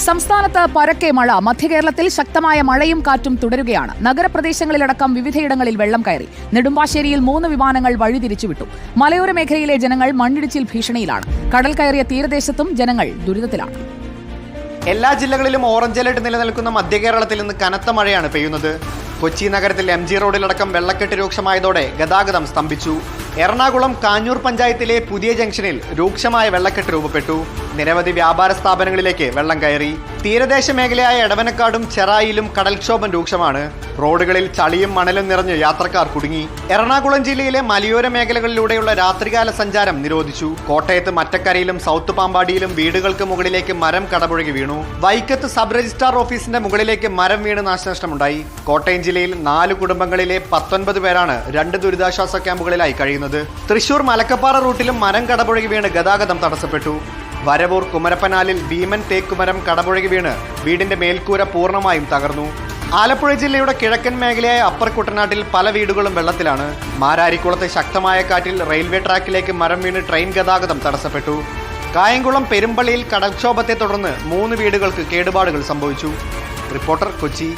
സംസ്ഥാനത്ത് പരക്കെ മഴ. മധ്യകേരളത്തിൽ ശക്തമായ മഴയും കാറ്റും തുടരുകയാണ്. നഗരപ്രദേശങ്ങളിലടക്കം വിവിധയിടങ്ങളിൽ വെള്ളം കയറി. നെടുമ്പാശ്ശേരിയിൽ 3 വിമാനങ്ങൾ വഴിതിരിച്ചുവിട്ടു. മലയോര മേഖലയിലെ ജനങ്ങൾ മണ്ണിടിച്ചിൽ ഭീഷണിയിലാണ്. കടൽ കയറിയ തീരദേശത്തും ജനങ്ങൾ ദുരിതത്തിലാണ്. എല്ലാ ജില്ലകളിലും ഓറഞ്ച് അലർട്ട് നിലനിൽക്കുന്ന മധ്യകേരളത്തിൽ ഇന്ന് കനത്ത മഴയാണ് പെയ്യുന്നത്. കൊച്ചി നഗരത്തിൽ MG റോഡിലടക്കം വെള്ളക്കെട്ട് രൂക്ഷമായതോടെ ഗതാഗതം സ്തംഭിച്ചു. എറണാകുളം കാഞ്ഞൂർ പഞ്ചായത്തിലെ പുതിയ ജംഗ്ഷനിൽ രൂക്ഷമായ വെള്ളക്കെട്ട് രൂപപ്പെട്ടു. നിരവധി വ്യാപാര സ്ഥാപനങ്ങളിലേക്ക് വെള്ളം കയറി. തീരദേശ മേഖലയായ എടവനക്കാടും ചെറായിലും കടൽക്ഷോഭം രൂക്ഷമാണ്. റോഡുകളിൽ ചളിയും മണലും നിറഞ്ഞ് യാത്രക്കാർ കുടുങ്ങി. എറണാകുളം ജില്ലയിലെ മലയോര മേഖലകളിലൂടെയുള്ള രാത്രികാല സഞ്ചാരം നിരോധിച്ചു. കോട്ടയത്ത് മറ്റക്കരയിലും സൗത്ത് പാമ്പാടിയിലും വീടുകൾക്ക് മുകളിലേക്ക് മരം കടപുഴകി വീണു. വൈക്കത്ത് സബ് രജിസ്ട്രാർ ഓഫീസിന്റെ മുകളിലേക്ക് മരം വീണ് നാശനഷ്ടമുണ്ടായി. കോട്ടയം ജില്ലയിൽ 4 കുടുംബങ്ങളിലെ 19 പേരാണ് 2 ദുരിതാശ്വാസ ക്യാമ്പുകളിലായി കഴിയുന്നത്. തൃശൂർ മലക്കപ്പാറ റൂട്ടിലും മരം കടപുഴകി വീണ് ഗതാഗതം തടസ്സപ്പെട്ടു. വരവൂർ കുമരപ്പനാലിൽ ഭീമൻ തേക്കുമരം കടപുഴകി വീണ് വീടിന്റെ മേൽക്കൂര പൂർണ്ണമായും തകർന്നു. ആലപ്പുഴ ജില്ലയുടെ കിഴക്കൻ മേഖലയായ അപ്പർ കുട്ടനാട്ടിൽ പല വീടുകളും വെള്ളത്തിലാണ്. മാരാരിക്കുളത്തെ ശക്തമായ കാറ്റിൽ റെയിൽവേ ട്രാക്കിലേക്ക് മരം വീണ് ട്രെയിൻ ഗതാഗതം തടസ്സപ്പെട്ടു. കായംകുളം പെരുമ്പള്ളിയിൽ കടൽക്ഷോഭത്തെ തുടർന്ന് 3 വീടുകൾക്ക് കേടുപാടുകൾ സംഭവിച്ചു. റിപ്പോർട്ടർ, കൊച്ചി.